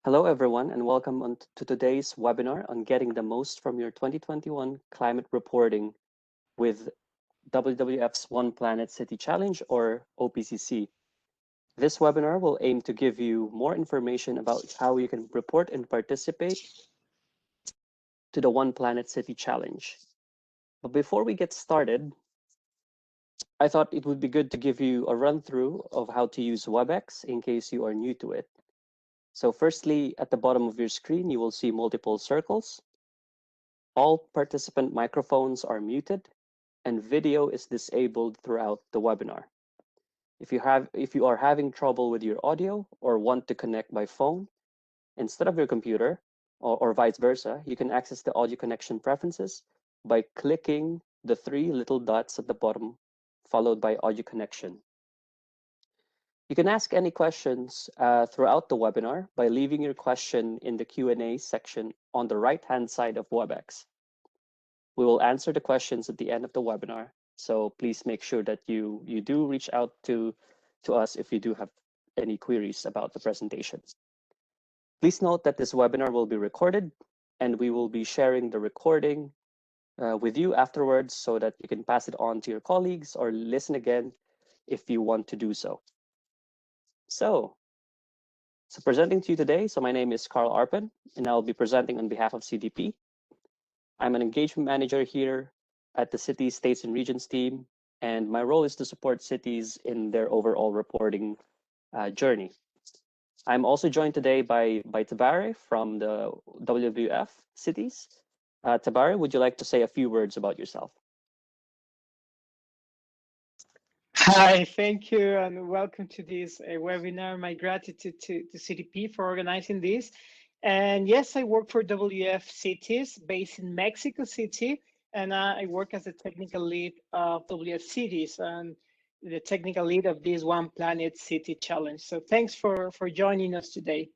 Hello, everyone, and welcome to today's webinar on getting the most from your 2021 climate reporting with WWF's One Planet City Challenge, or OPCC. This webinar will aim to give you more information about how you can report and participate to the One Planet City Challenge. But before we get started, I thought it would be good to give you a run through of how to use WebEx in case you are new to it. So firstly, at the bottom of your screen, you will see multiple circles. All participant microphones are muted and video is disabled throughout the webinar. If you are having trouble with your audio or want to connect by phone instead of your computer or vice versa, you can access the audio connection preferences by clicking the three little dots at the bottom, followed by audio connection. You can ask any questions throughout the webinar by leaving your question in the Q&A section on the right-hand side of WebEx. We will answer the questions at the end of the webinar, so please make sure that you do reach out to us if you do have any queries about the presentation. Please note that this webinar will be recorded, and we will be sharing the recording with you afterwards so that you can pass it on to your colleagues or listen again if you want to do so. So presenting to you today, my name is Karl Arpon, and I'll be presenting on behalf of CDP. I'm an engagement manager here at the Cities, States, and Regions team, and my role is to support cities in their overall reporting journey. I'm also joined today by Tabaré from the WWF cities. Tabaré, would you like to say a few words about yourself? Hi, thank you, and welcome to this webinar. My gratitude to CDP for organizing this. And yes, I work for WWF Cities based in Mexico City, and I work as the technical lead of WWF Cities and the technical lead of this One Planet City Challenge. So thanks for joining us today.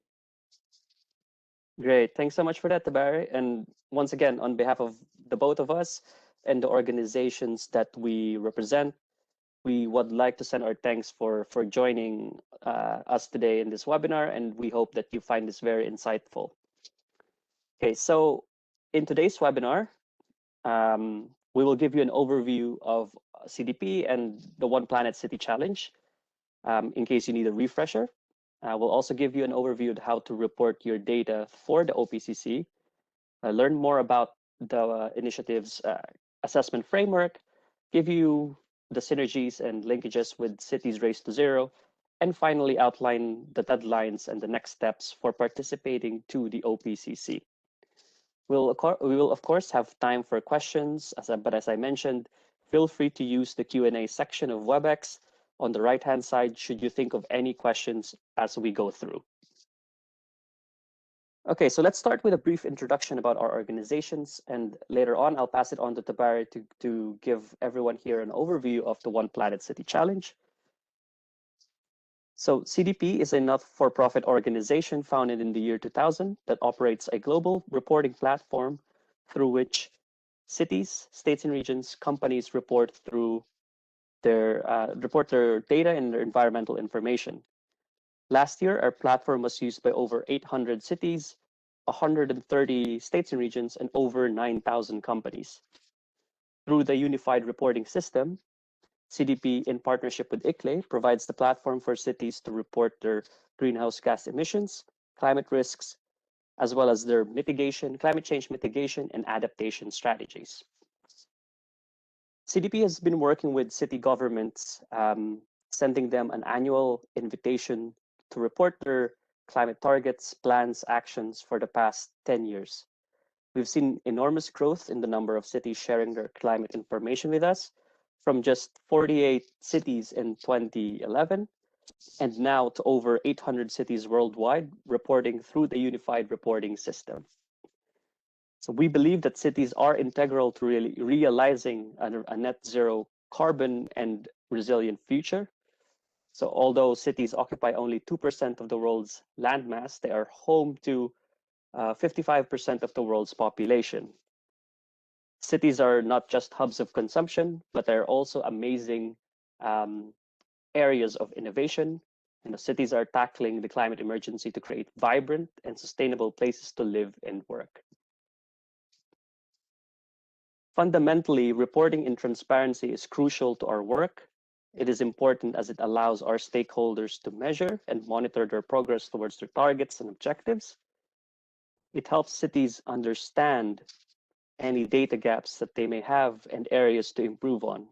Great, thanks so much for that, Tabaré. And once again, on behalf of the both of us and the organizations that we represent, we would like to send our thanks for joining us today in this webinar, and we hope that you find this very insightful. Okay, so in today's webinar, we will give you an overview of CDP and the One Planet City Challenge in case you need a refresher. We'll also give you an overview of how to report your data for the OPCC, learn more about the initiative's assessment framework, give you the synergies and linkages with Cities Race to Zero, and finally outline the deadlines and the next steps for participating to the OPCC. We will of course have time for questions, but as I mentioned, feel free to use the Q&A section of WebEx on the right-hand side should you think of any questions as we go through. Okay, so let's start with a brief introduction about our organizations, and later on I'll pass it on to Tabaré to give everyone here an overview of the One Planet City Challenge. So CDP is a not-for-profit organization founded in the year 2000 that operates a global reporting platform through which cities, states and regions, companies report their data and their environmental information. Last year, our platform was used by over 800 cities, 130 states and regions, and over 9,000 companies. Through the Unified Reporting System, CDP, in partnership with ICLEI, provides the platform for cities to report their greenhouse gas emissions, climate risks, as well as their climate change mitigation and adaptation strategies. CDP has been working with city governments, sending them an annual invitation to report their climate targets, plans, actions for the past 10 years. We've seen enormous growth in the number of cities sharing their climate information with us, from just 48 cities in 2011, and now to over 800 cities worldwide reporting through the Unified Reporting System. So we believe that cities are integral to really realizing a net zero carbon and resilient future. So although cities occupy only 2% of the world's landmass, they are home to 55% of the world's population. Cities are not just hubs of consumption, but they're also amazing areas of innovation, And the cities are tackling the climate emergency to create vibrant and sustainable places to live and work. Fundamentally, reporting and transparency is crucial to our work. It is important as it allows our stakeholders to measure and monitor their progress towards their targets and objectives. It helps cities understand any data gaps that they may have and areas to improve on.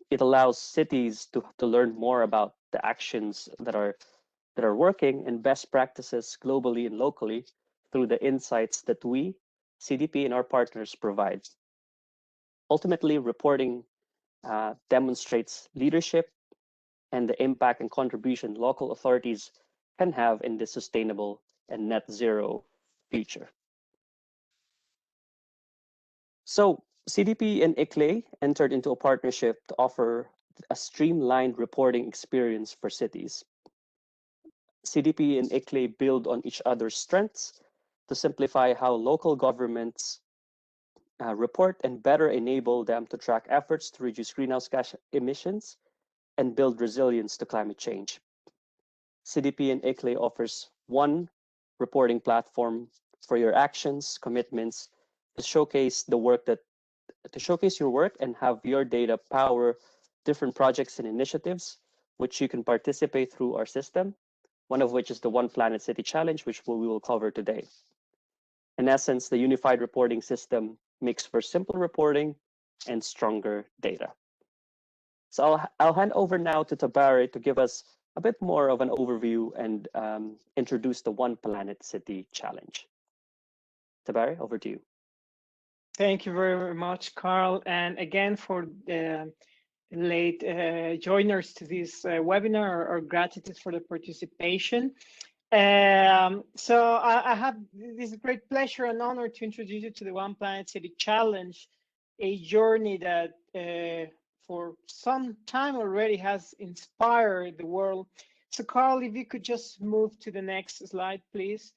It allows cities to learn more about the actions that are working and best practices globally and locally through the insights that we, CDP, and our partners provide. Ultimately, reporting demonstrates leadership and the impact and contribution local authorities can have in the sustainable and net zero future. So CDP and ICLEI entered into a partnership to offer a streamlined reporting experience for cities. CDP and ICLEI build on each other's strengths to simplify how local governments report and better enable them to track efforts to reduce greenhouse gas emissions and build resilience to climate change. CDP and ICLEI offers one reporting platform for your actions, commitments, to showcase the work that to showcase your work and have your data power different projects and initiatives, which you can participate through our system, one of which is the One Planet City Challenge, which we will cover today. In essence, the unified reporting system makes for simple reporting and stronger data. So I'll hand over now to Tabaré to give us a bit more of an overview and introduce the One Planet City Challenge. Tabaré, over to you. Thank you very much, Karl. And again, for the late joiners to this webinar, our gratitude for the participation. So I have this great pleasure and honor to introduce you to the One Planet City Challenge, a journey that for some time already has inspired the world. So Karl, if you could just move to the next slide, please.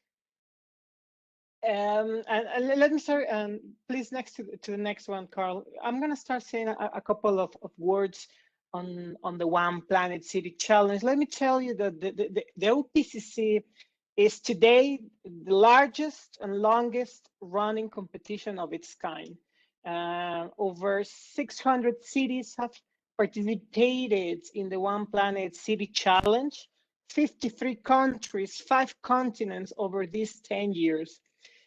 And let me start, please, next to the next one, Karl. I'm going to start saying a couple of words on the One Planet City Challenge. Let me tell you that the OPCC is today the largest and longest running competition of its kind. Over 600 cities have participated in the One Planet City Challenge, 53 countries, 5 continents over these 10 years.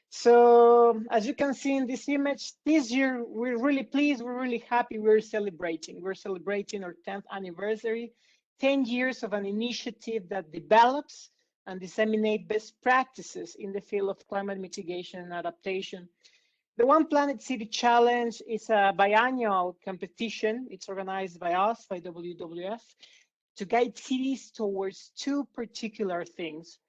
So as you can see in this image, this year we're really pleased, we're really happy, we're celebrating. We're celebrating our 10th anniversary, 10 years of an initiative that develops and disseminates best practices in the field of climate mitigation and adaptation. The One Planet City Challenge is a biannual competition. It's organized by us, by WWF, to guide cities towards 2 particular things.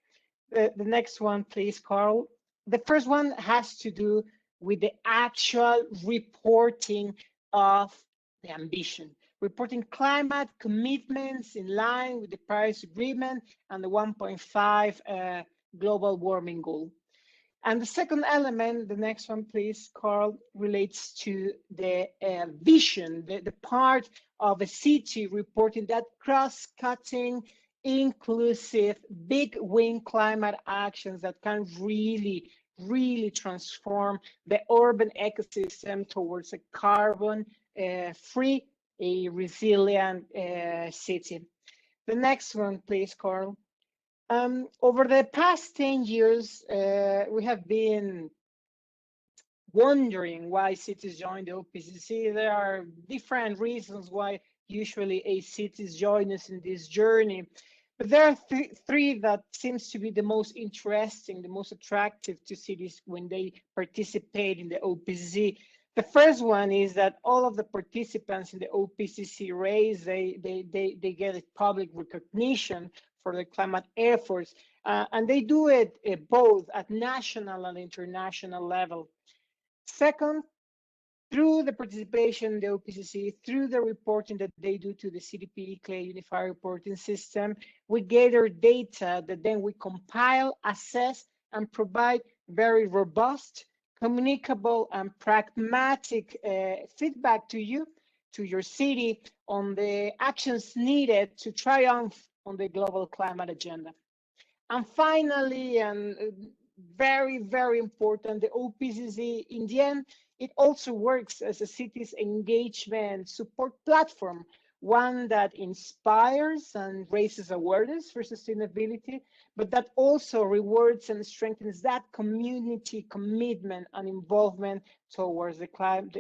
The next one, please, Karl. The first one has to do with the actual reporting of the ambition, reporting climate commitments in line with the Paris Agreement and the 1.5 global warming goal. And the second element, the next one, please, Karl, relates to the vision, the part of a city reporting that cross-cutting, inclusive, big win climate actions that can really transform the urban ecosystem towards a carbon-free, a resilient city. The next one, please, Karl. Over the past 10 years, we have been wondering why cities join the OPCC. There are different reasons why usually a cities join us in this journey. But there are three that seems to be the most interesting, the most attractive to cities when they participate in the OPCC. The first one is that all of the participants in the OPCC race, they get a public recognition for the climate efforts, and they do it both at national and international level. Second, through the participation in the OPCC, through the reporting that they do to the CDP-ICLEI Unified Reporting System, we gather data that then we compile, assess, and provide very robust, communicable, and pragmatic feedback to you, to your city, on the actions needed to triumph on the global climate agenda. And finally, and very, very important, the OPCC, in the end, it also works as a city's engagement support platform, one that inspires and raises awareness for sustainability, but that also rewards and strengthens that community commitment and involvement towards the climate,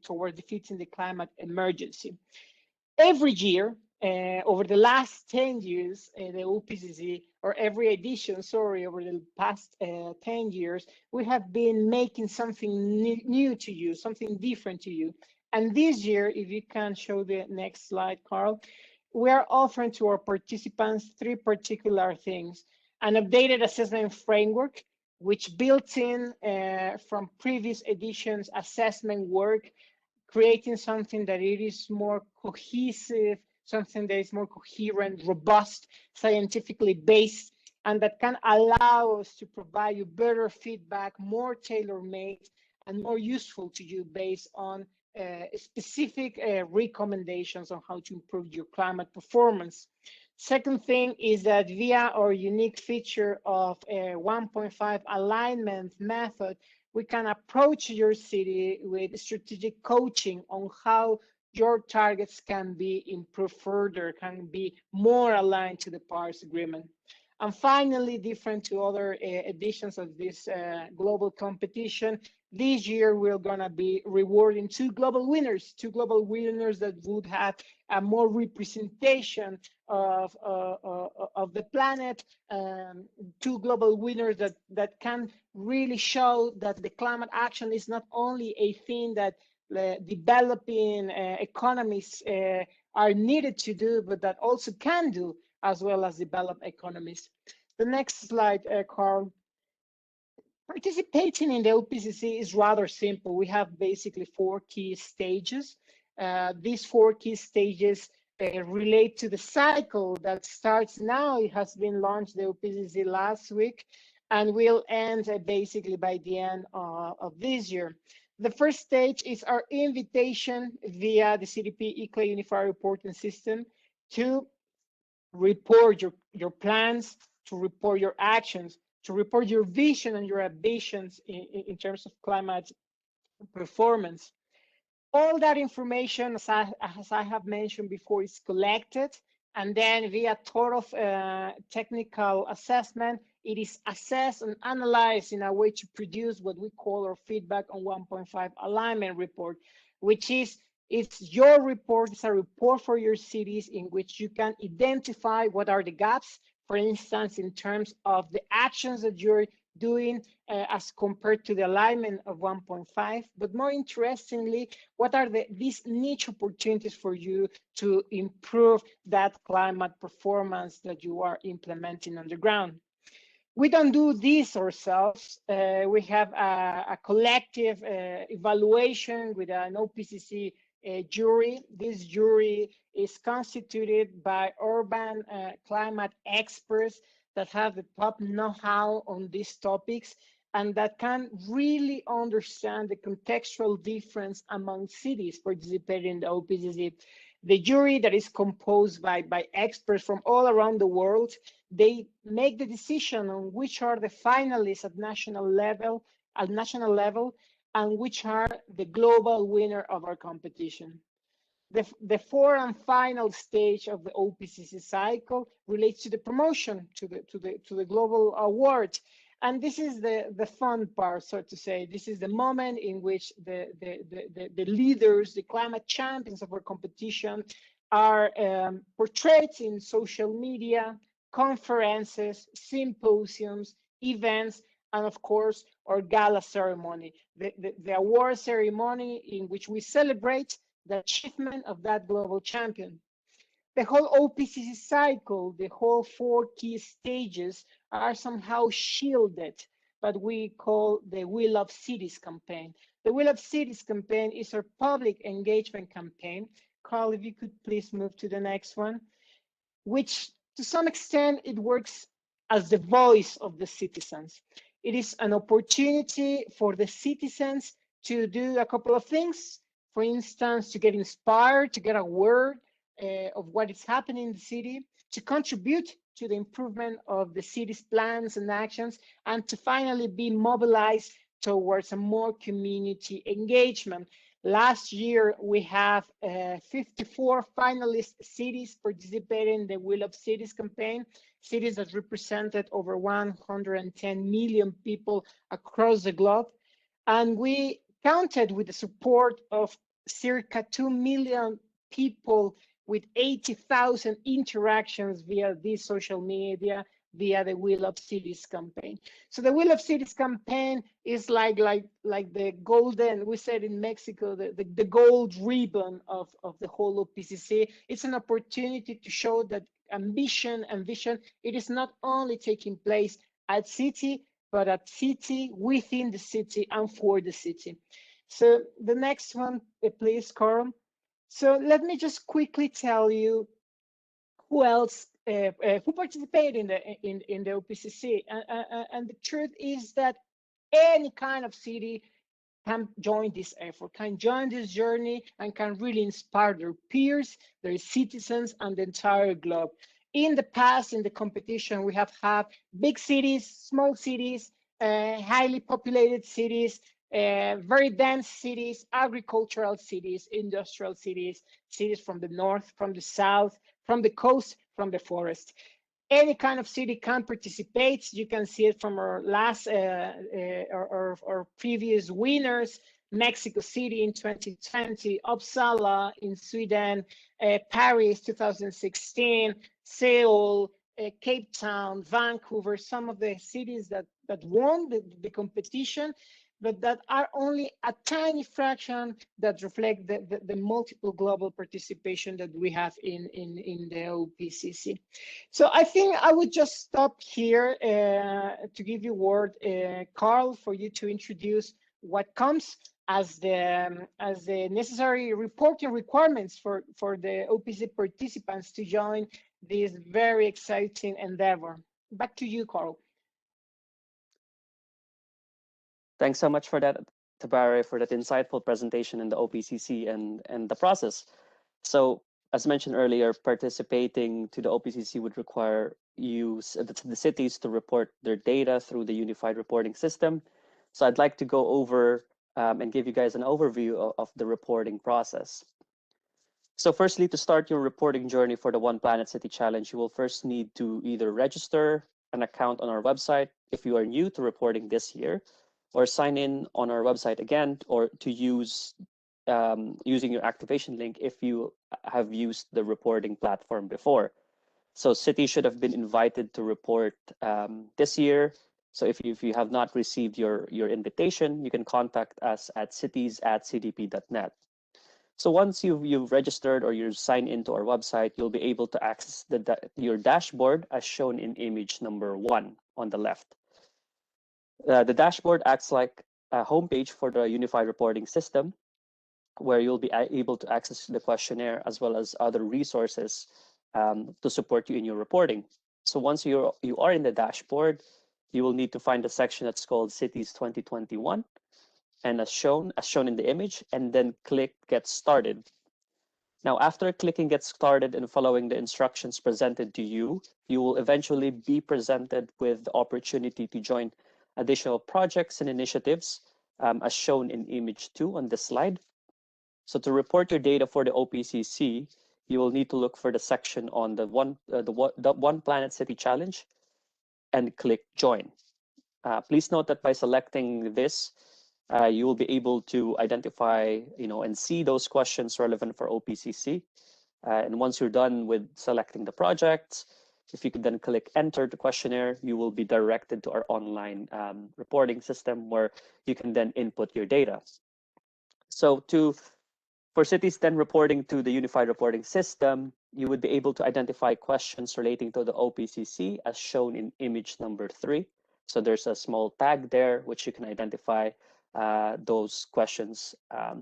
towards defeating the climate emergency. Every year, over the last 10 years, the OPCC, or every edition, sorry, over the past 10 years, we have been making something new to you, something different to you. And this year, if you can show the next slide, Karl, we are offering to our participants 3 particular things: an updated assessment framework, which built in from previous editions assessment work, creating something that it is more cohesive, something that is more coherent, robust, scientifically based, and that can allow us to provide you better feedback, more tailor-made, and more useful to you based on specific recommendations on how to improve your climate performance. Second thing is that via our unique feature of a 1.5 alignment method, we can approach your city with strategic coaching on how your targets can be improved further, can be more aligned to the Paris Agreement. And finally, different to other editions of this global competition, this year we're gonna be rewarding 2 global winners that would have a more representation of the planet, 2 global winners that can really show that the climate action is not only a thing that developing economies are needed to do, but that also can do, as well as developed economies. The next slide, Karl. Participating in the OPCC is rather simple. We have basically 4 key stages. These 4 key stages relate to the cycle that starts now. It has been launched, the OPCC, last week, and will end basically by the end of this year. The first stage is our invitation via the CDP-ICLEI Unified Reporting System to report your plans, to report your actions, to report your vision and your ambitions in terms of climate performance. All that information, as I have mentioned before, is collected, and then via thorough technical assessment, it is assessed and analyzed in a way to produce what we call our feedback on 1.5 alignment report, which is, it's your report, it's a report for your cities in which you can identify what are the gaps, for instance, in terms of the actions that you're doing as compared to the alignment of 1.5, but more interestingly, what are these niche opportunities for you to improve that climate performance that you are implementing on the ground. We don't do this ourselves. We have a collective evaluation with an OPCC jury. This jury is constituted by urban climate experts that have the top know-how on these topics and that can really understand the contextual difference among cities participating in the OPCC. The jury that is composed by experts from all around the world, they make the decision on which are the finalists at national level, and which are the global winner of our competition. The fourth and final stage of the OPCC cycle relates to the promotion, to the global award. And this is the fun part, so to say. This is the moment in which the leaders, the climate champions of our competition are portrayed in social media, conferences, symposiums, events, and of course, our gala ceremony, the award ceremony in which we celebrate the achievement of that global champion. The whole OPCC cycle, the whole 4 key stages are somehow shielded, but we call the We Love Cities campaign. The We Love Cities campaign is our public engagement campaign. Karl, if you could please move to the next one, which to some extent, it works as the voice of the citizens. It is an opportunity for the citizens to do a couple of things. For instance, to get inspired, to get aware of what is happening in the city, to contribute to the improvement of the city's plans and actions, and to finally be mobilized towards a more community engagement. Last year, we have 54 finalist cities participating in the Wheel of Cities campaign, cities that represented over 110 million people across the globe. And we counted with the support of circa 2 million people with 80,000 interactions via this social media, via the Wheel of Cities campaign. So the Wheel of Cities campaign is like the golden, we said in Mexico, the gold ribbon of the whole OPCC. It's an opportunity to show that ambition and vision, it is not only taking place at city, but at city, within the city, and for the city. So the next one, please, Karl. So let me just quickly tell you who else who participated in the OPCC. And the truth is that any kind of city can join this effort, can join this journey, and can really inspire their peers, their citizens, and the entire globe. In the past, in the competition, we have had big cities, small cities, highly populated cities, very dense cities, agricultural cities, industrial cities, cities from the north, from the south, from the coast, from the forest. Any kind of city can participate. You can see it from our last or previous winners: Mexico City in 2020, Uppsala in Sweden, Paris 2016, Seoul, Cape Town, Vancouver, some of the cities that won the competition, but that are only a tiny fraction that reflect the multiple global participation that we have in the OPCC. So I think I would just stop here to give you word, Karl, for you to introduce what comes as the necessary reporting requirements for the OPCC participants to join this very exciting endeavor. Back to you, Karl. Thanks so much for that, Tabaré, for that insightful presentation in the OPCC and the process. So, as mentioned earlier, participating to the OPCC would require the cities to report their data through the Unified Reporting System. So I'd like to go over and give you guys an overview of the reporting process. So firstly, to start your reporting journey for the One Planet City Challenge, you will first need to either register an account on our website if you are new to reporting this year, or sign in on our website again, or to use using your activation link if you have used the reporting platform before. So cities should have been invited to report this year. So if you have not received your invitation, you can contact us at cities@cdp.net. So once you've registered or you've signed into our website, you'll be able to access your dashboard as shown in image number 1 on the left. The dashboard acts like a homepage for the Unified Reporting System, where you'll be able to access the questionnaire as well as other resources to support you in your reporting. So once you are in the dashboard, you will need to find a section that's called Cities 2021, and as shown in the image, and then click Get Started. Now, after clicking Get Started and following the instructions presented to you, you will eventually be presented with the opportunity to join additional projects and initiatives as shown in image 2 on this slide. So to report your data for the OPCC, you will need to look for the section on the One Planet City Challenge and click Join. Please note that by selecting this, you will be able to identify, and see those questions relevant for OPCC. And once you're done with selecting the project, if you could then click Enter the questionnaire, you will be directed to our online reporting system where you can then input your data. So for cities then reporting to the Unified Reporting System, you would be able to identify questions relating to the OPCC as shown in image number 3. So there's a small tag there which you can identify those questions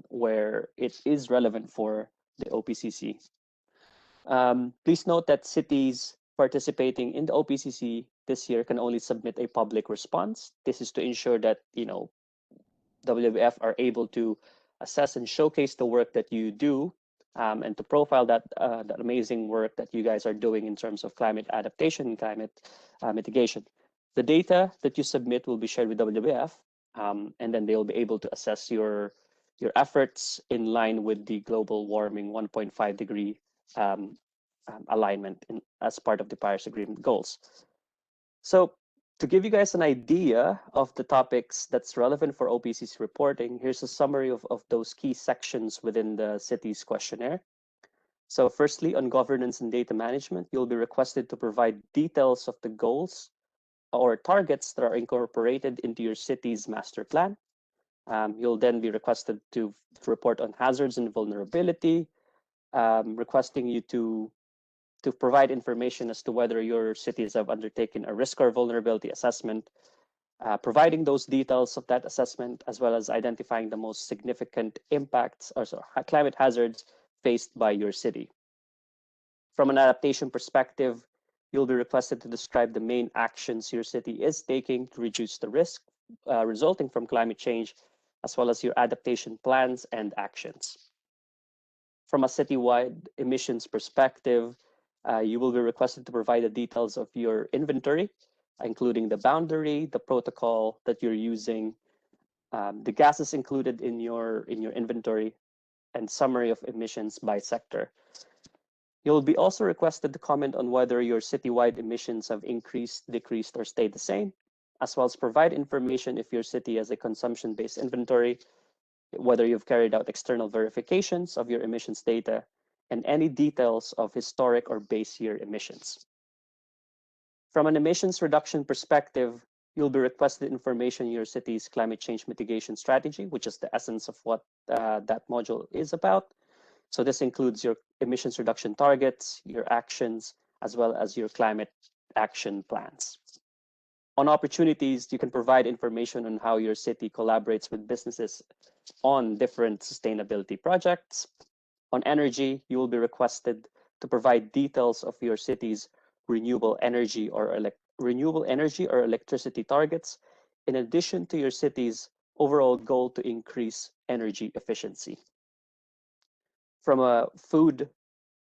where it is relevant for the OPCC. Please note that cities participating in the OPCC this year can only submit a public response. This is to ensure that WWF are able to assess and showcase the work that you do and to profile that amazing work that you guys are doing in terms of climate adaptation and climate mitigation. The data that you submit will be shared with WWF, and then they'll be able to assess your efforts in line with the global warming 1.5 degree alignment as part of the Paris Agreement goals. So to give you guys an idea of the topics that's relevant for OPCC reporting, here's a summary of those key sections within the city's questionnaire. So firstly, on governance and data management, you'll be requested to provide details of the goals or targets that are incorporated into your city's master plan. You'll then be requested to report on hazards and vulnerability, requesting you to provide information as to whether your cities have undertaken a risk or vulnerability assessment, providing those details of that assessment, as well as identifying the most significant impacts or climate hazards faced by your city. From an adaptation perspective, you'll be requested to describe the main actions your city is taking to reduce the risk resulting from climate change, as well as your adaptation plans and actions. From a citywide emissions perspective, you will be requested to provide the details of your inventory, including the boundary, the protocol that you're using, the gases included in your inventory, and summary of emissions by sector. You'll be also requested to comment on whether your citywide emissions have increased, decreased, or stayed the same, as well as provide information if your city has a consumption-based inventory, whether you've carried out external verifications of your emissions data, and any details of historic or base year emissions. From an emissions reduction perspective, you'll be requested information on your city's climate change mitigation strategy, which is the essence of what that module is about. So this includes your emissions reduction targets, your actions, as well as your climate action plans. On opportunities, you can provide information on how your city collaborates with businesses on different sustainability projects. On energy, you will be requested to provide details of your city's renewable energy or electricity targets, in addition to your city's overall goal to increase energy efficiency. From a food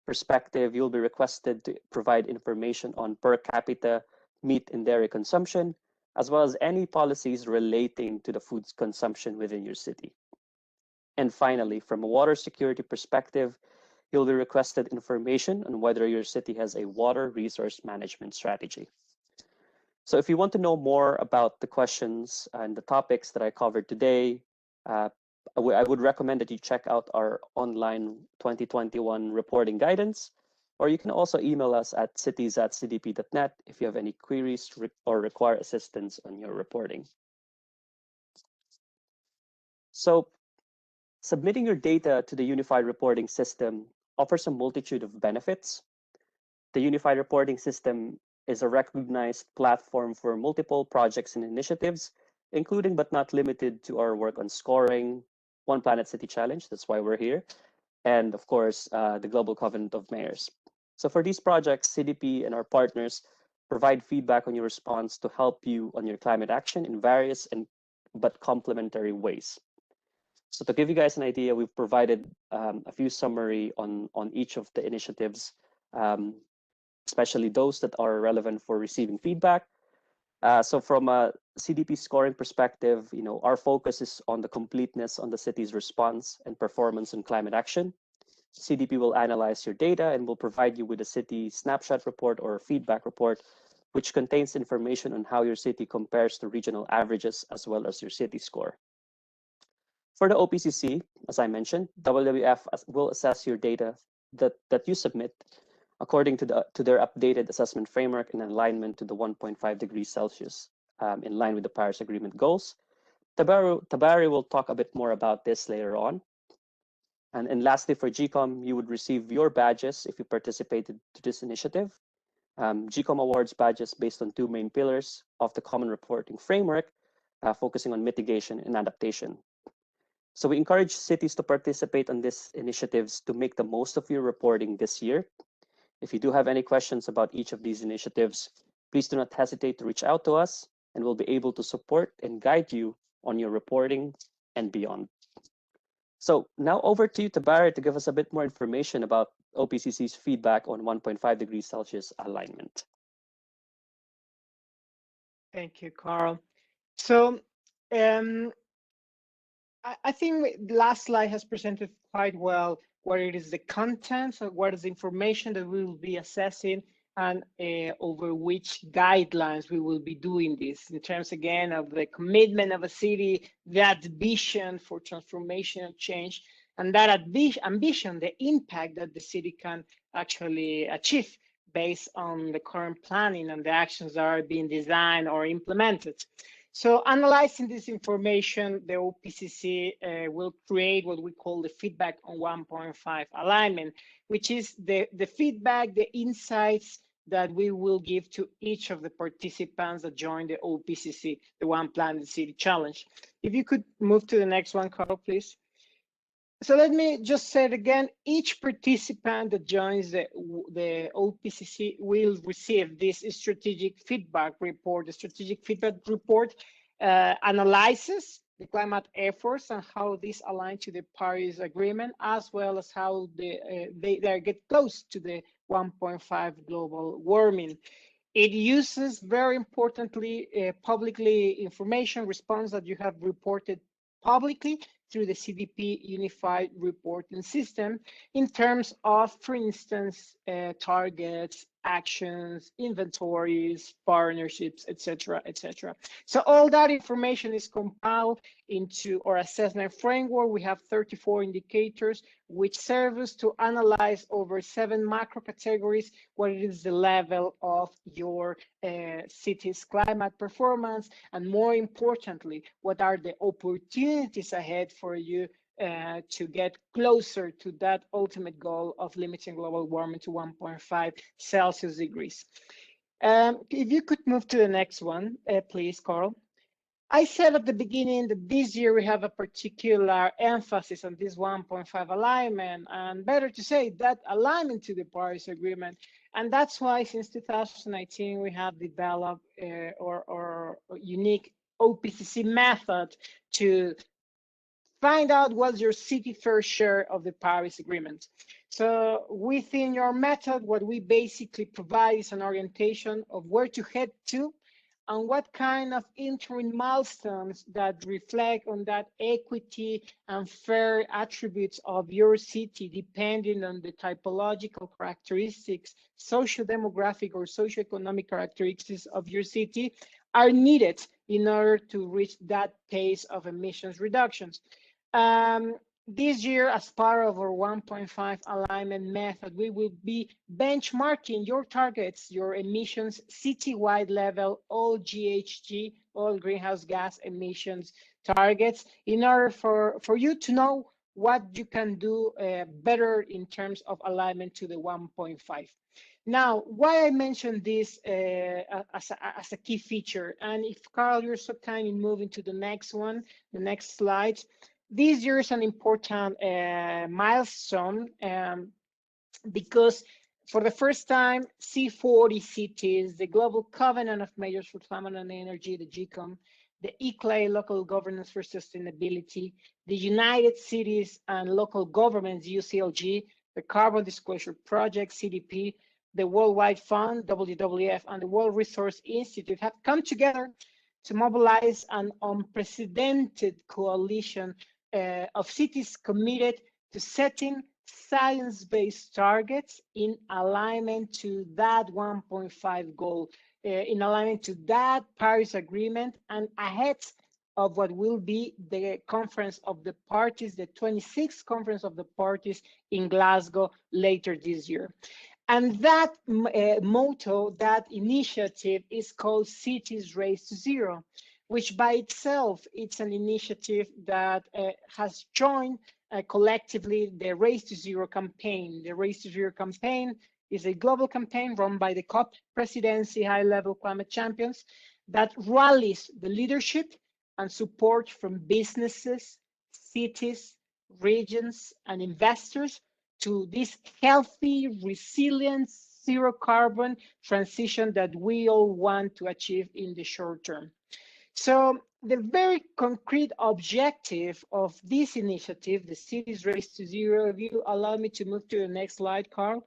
perspective, you'll be requested to provide information on per capita meat and dairy consumption, as well as any policies relating to the food consumption within your city. And finally, from a water security perspective, you'll be requested information on whether your city has a water resource management strategy. So if you want to know more about the questions and the topics that I covered today, I would recommend that you check out our online 2021 reporting guidance, or you can also email us at cities@cdp.net if you have any queries or require assistance on your reporting. So submitting your data to the Unified Reporting System offers a multitude of benefits. The Unified Reporting System is a recognized platform for multiple projects and initiatives, including but not limited to our work on scoring, One Planet City Challenge, that's why we're here, and of course, the Global Covenant of Mayors. So for these projects, CDP and our partners provide feedback on your response to help you on your climate action in various but complementary ways. So to give you guys an idea, we've provided a few summary on each of the initiatives, especially those that are relevant for receiving feedback. So from a CDP scoring perspective, our focus is on the completeness on the city's response and performance in climate action. CDP will analyze your data and will provide you with a city snapshot report or feedback report, which contains information on how your city compares to regional averages as well as your city score. For the OPCC, as I mentioned, WWF will assess your data that you submit according to their updated assessment framework in alignment to the 1.5 degrees Celsius, in line with the Paris Agreement goals. Tabaré will talk a bit more about this later on. And lastly, for GCOM, you would receive your badges if you participated to this initiative. GCOM awards badges based on two main pillars of the Common Reporting Framework, focusing on mitigation and adaptation. So we encourage cities to participate on these initiatives to make the most of your reporting this year. If you do have any questions about each of these initiatives, please do not hesitate to reach out to us, and we'll be able to support and guide you on your reporting and beyond. So now over to you, Tabaré, to give us a bit more information about OPCC's feedback on 1.5 degrees Celsius alignment. Thank you, Karl. So I think the last slide has presented quite well what it is the content, so what is the information that we will be assessing, and over which guidelines we will be doing this in terms, again, of the commitment of a city, that vision for transformational change, and that ambition, the impact that the city can actually achieve based on the current planning and the actions that are being designed or implemented. So analyzing this information, the OPCC will create what we call the feedback on 1.5 alignment, which is the feedback, the insights that we will give to each of the participants that join the OPCC, the One Planet City Challenge. If you could move to the next one, Karl, please. So let me just say it again, each participant that joins the OPCC will receive this strategic feedback report. The strategic feedback report analyzes the climate efforts and how these align to the Paris Agreement, as well as how they get close to the 1.5 global warming. It uses, very importantly, publicly information response that you have reported publicly through the CDP Unified Reporting System in terms of, for instance, targets, actions, inventories, partnerships, etc., etc. So all that information is compiled into our assessment framework. We have 34 indicators which serve us to analyze over 7 macro categories what is the level of your city's climate performance, and more importantly, what are the opportunities ahead for you to get closer to that ultimate goal of limiting global warming to 1.5 Celsius degrees. If you could move to the next one, please, Karl. I said at the beginning that this year we have a particular emphasis on this 1.5 alignment, and better to say that alignment to the Paris Agreement. And that's why since 2019, we have developed our unique OPCC method to find out what's your city fair share of the Paris Agreement. So within your method, what we basically provide is an orientation of where to head to and what kind of interim milestones that reflect on that equity and fair attributes of your city, depending on the typological characteristics, socio-demographic or socio-economic characteristics of your city, are needed in order to reach that pace of emissions reductions. This year, as part of our 1.5 alignment method, we will be benchmarking your targets, your emissions, citywide level, all GHG, all greenhouse gas emissions targets, in order for you to know what you can do better in terms of alignment to the 1.5. Now, why I mentioned this as a key feature, and if Karl, you're so kind in moving to the next one, the next slide. This year is an important milestone because for the first time, C40 cities, the Global Covenant of Mayors for Climate and Energy, the GCOM, the ICLEI Local Governance for Sustainability, the United Cities and Local Governments, UCLG, the Carbon Disclosure Project, CDP, the Worldwide Fund, WWF, and the World Resource Institute have come together to mobilize an unprecedented coalition of cities committed to setting science-based targets in alignment to that 1.5 goal, in alignment to that Paris Agreement, and ahead of what will be the Conference of the Parties, the 26th Conference of the Parties in Glasgow later this year. And that motto, that initiative is called Cities Race to Zero, which by itself, it's an initiative that has joined collectively the Race to Zero campaign. The Race to Zero campaign is a global campaign run by the COP presidency, high-level climate champions, that rallies the leadership and support from businesses, cities, regions, and investors to this healthy, resilient, zero carbon transition that we all want to achieve in the short term. So the very concrete objective of this initiative, the Cities Race to Zero, if you allow me to move to the next slide, Karl,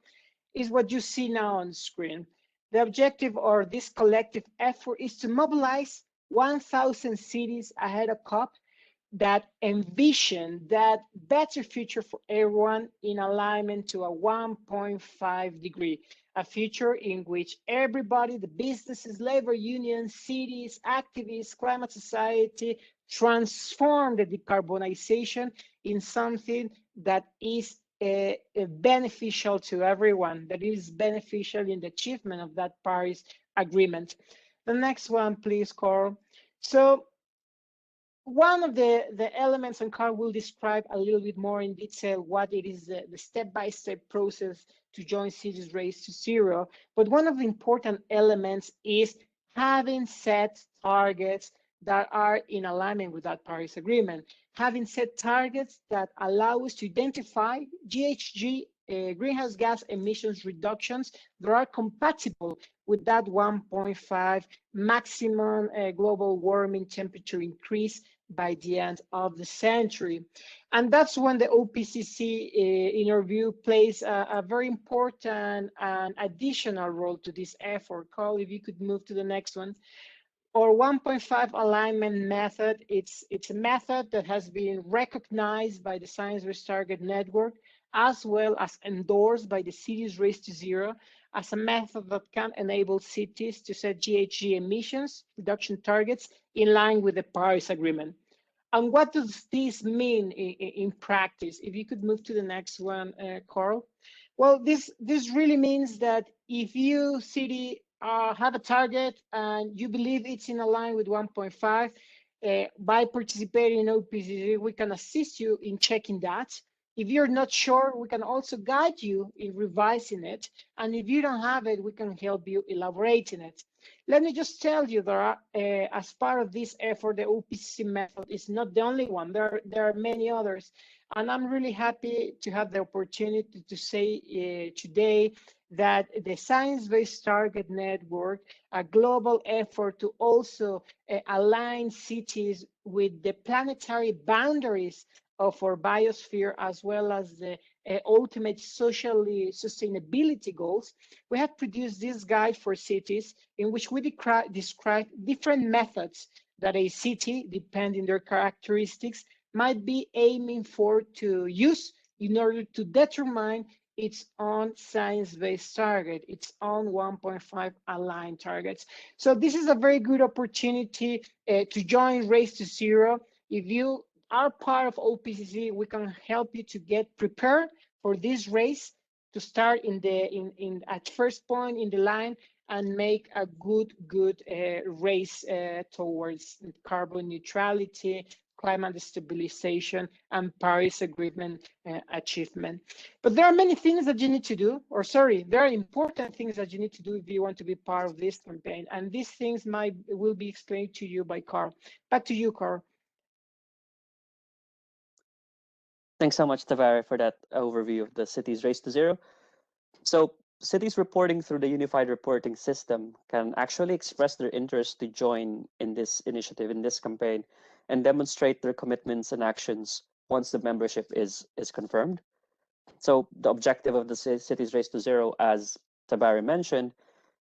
is what you see now on the screen. The objective or this collective effort is to mobilize 1,000 cities ahead of COP that envision that better future for everyone in alignment to a 1.5 degree, a future in which everybody, the businesses, labor unions, cities, activists, climate society, transform the decarbonization in something that is beneficial to everyone, that is beneficial in the achievement of that Paris Agreement. The next one, please, Carl. So one of the elements, and Karl will describe a little bit more in detail what it is, the step-by-step process to join Cities Race to Zero. But one of the important elements is having set targets that are in alignment with that Paris Agreement, having set targets that allow us to identify GHG greenhouse gas emissions reductions that are compatible with that 1.5 maximum global warming temperature increase by the end of the century. And that's when the OPCC, in our view, plays a very important and additional role to this effort. Carl, if you could move to the next one. Our 1.5 alignment method, it's a method that has been recognized by the Science Based Targets Network, as well as endorsed by the Cities Race to Zero, as a method that can enable cities to set GHG emissions reduction targets in line with the Paris Agreement. And what does this mean in practice? If you could move to the next one, Carl. Well, this really means that if you, city, have a target and you believe it's in line with 1.5, by participating in OPCC, we can assist you in checking that. If you're not sure, we can also guide you in revising it. And if you don't have it, we can help you elaborating it. Let me just tell you that as part of this effort, the OPCC method is not the only one. There are many others. And I'm really happy to have the opportunity to say today that the Science Based Targets Network, a global effort to also align cities with the planetary boundaries of our biosphere, as well as the ultimate socially sustainability goals, we have produced this guide for cities in which we describe different methods that a city, depending their characteristics, might be aiming for to use in order to determine its own science-based target, its own 1.5 aligned targets. So this is a very good opportunity to join Race to Zero. If you are part of OPCC, we can help you to get prepared for this race, to start at first point in the line and make a good race towards carbon neutrality, climate stabilization, and Paris Agreement achievement. But there are many things that you need to do, or sorry, there are important things that you need to do if you want to be part of this campaign. And these things will be explained to you by Karl. Back to you, Karl. Thanks so much, Tabaré, for that overview of the city's race to zero. So cities reporting through the Unified Reporting System can actually express their interest to join in this initiative, in this campaign, and demonstrate their commitments and actions once the membership is confirmed. So the objective of the city's race to zero, as Tabaré mentioned,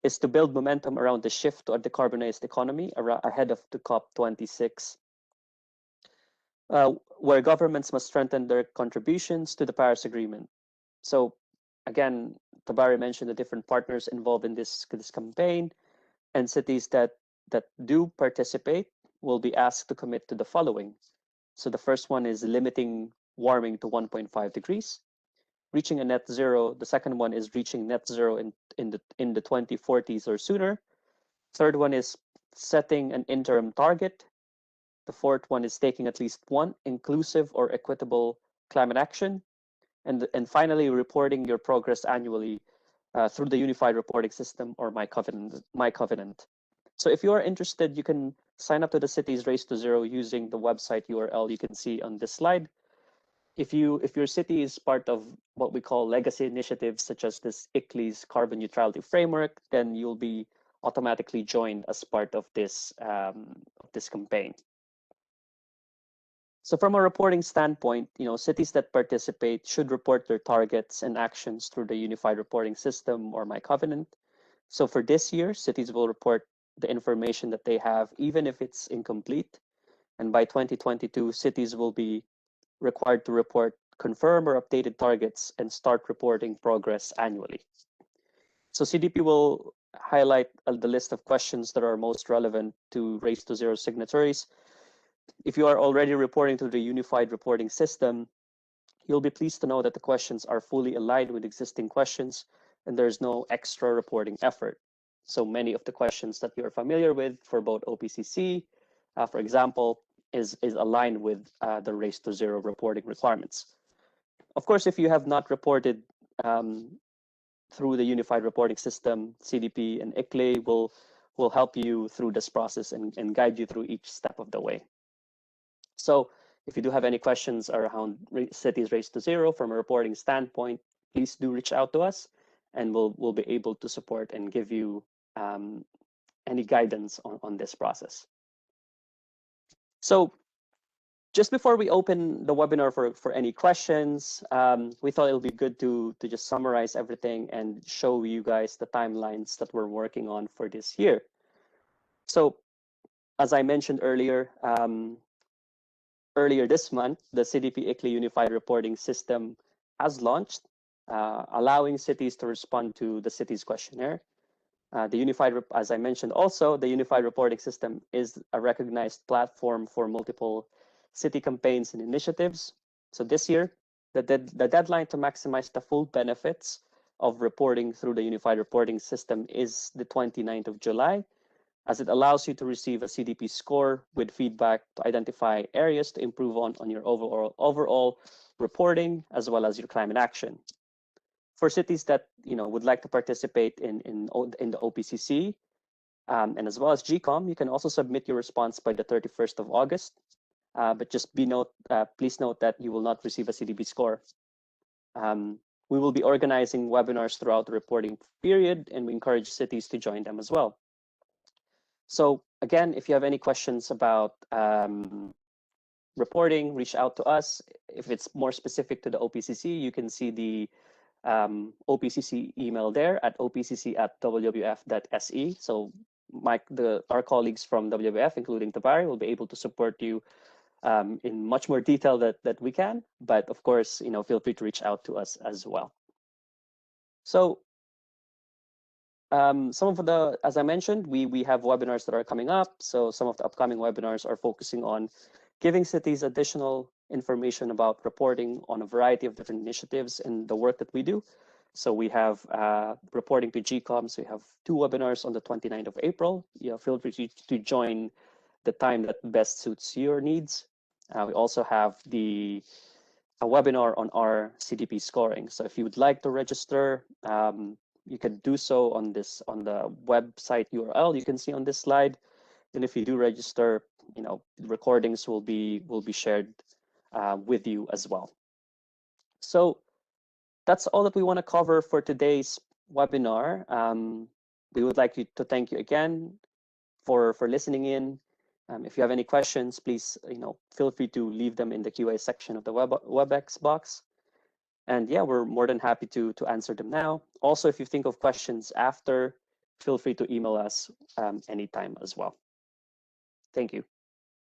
is to build momentum around the shift to a decarbonized economy ahead of the COP26, where governments must strengthen their contributions to the Paris Agreement. So again, Tabaré mentioned the different partners involved in this campaign, and cities that do participate will be asked to commit to the following. So the first one is limiting warming to 1.5 degrees, reaching a net zero. The second one is reaching net zero in the 2040s or sooner. Third one is setting an interim target. The fourth one is taking at least one inclusive or equitable climate action. And finally, reporting your progress annually through the Unified Reporting System or My Covenant. So if you are interested, you can sign up to the city's Race to Zero using the website URL you can see on this slide. If your city is part of what we call legacy initiatives, such as this ICLEI's carbon neutrality framework, then you'll be automatically joined as part of this campaign. So from a reporting standpoint, cities that participate should report their targets and actions through the Unified Reporting System or My Covenant. So for this year, cities will report the information that they have, even if it's incomplete. And by 2022, cities will be required to report confirmed or updated targets and start reporting progress annually. So CDP will highlight the list of questions that are most relevant to Race to Zero signatories. If you are already reporting to the Unified Reporting System, you'll be pleased to know that the questions are fully aligned with existing questions and there's no extra reporting effort. So many of the questions that you're familiar with for both OPCC, for example, is aligned with the Race to Zero reporting requirements. Of course, if you have not reported through the Unified Reporting System, CDP and ICLEI will help you through this process and guide you through each step of the way. So if you do have any questions around cities Race to Zero from a reporting standpoint, please do reach out to us and we'll be able to support and give you any guidance on this process. So just before we open the webinar for any questions, we thought it would be good to just summarize everything and show you guys the timelines that we're working on for this year. So as I mentioned earlier, earlier this month, the CDP-ICLEI Unified Reporting System has launched, allowing cities to respond to the cities questionnaire. As I mentioned also, the Unified Reporting System is a recognized platform for multiple city campaigns and initiatives. So this year, the deadline to maximize the full benefits of reporting through the Unified Reporting System is the 29th of July, as it allows you to receive a CDP score with feedback to identify areas to improve on your overall reporting, as well as your climate action. For cities that would like to participate in the OPCC and as well as GCOM, you can also submit your response by the 31st of August. But just please note that you will not receive a CDP score. We will be organizing webinars throughout the reporting period, and we encourage cities to join them as well. So again, if you have any questions about reporting, reach out to us. If it's more specific to the OPCC, you can see the OPCC email there at opcc@wwf.se. So our colleagues from WWF, including Tabaré, will be able to support you in much more detail that we can. But of course, feel free to reach out to us as well. So as I mentioned, we have webinars that are coming up. So some of the upcoming webinars are focusing on giving cities additional information about reporting on a variety of different initiatives and the work that we do. So we have reporting to GCOM. So we have 2 webinars on the 29th of April. Feel free to join the time that best suits your needs. We also have a webinar on our CDP scoring. So if you would like to register, you can do so on the website URL you can see on this slide. And if you do register, recordings will be shared with you as well. So that's all that we want to cover for today's webinar. We would like to thank you again for listening in. If you have any questions, please feel free to leave them in the QA section of the WebEx box. And yeah, we're more than happy to answer them now. Also, if you think of questions after, feel free to email us anytime as well. Thank you.